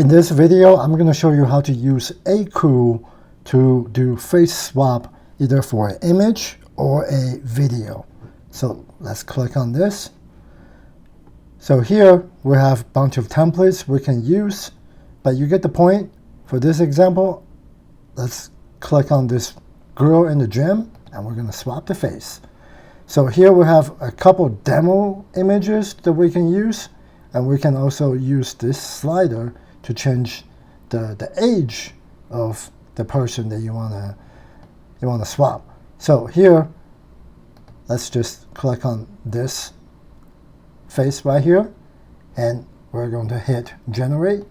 In this video, I'm going to show you how to use Akool to do face swap either for an image or a video. So let's click on this. So here we have a bunch of templates we can use, but you get the point. For this example, let's click on this girl in the gym and we're going to swap the face. So here we have a couple demo images that we can use, and we can also use this slider to change the age of the person that you wanna swap. So here, let's just click on this face right here, and we're going to hit generate.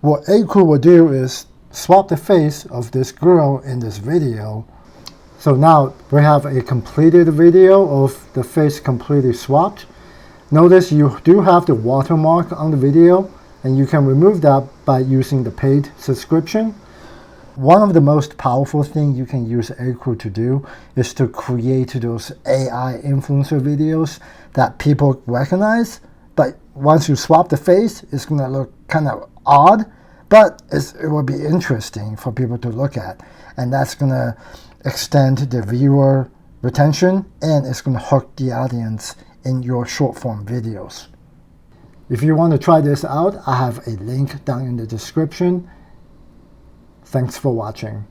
What Akool will do is swap the face of this girl in this video. So now we have a completed video of the face completely swapped. Notice you do have the watermark on the video, and you can remove that by using the paid subscription. One of the most powerful things you can use Akool to do is to create those AI influencer videos that people recognize, but once you swap the face, it's going to look kind of odd, but it will be interesting for people to look at, and that's going to extend the viewer retention, and it's going to hook the audience in your short form videos. If you want to try this out, I have a link down in the description. Thanks for watching.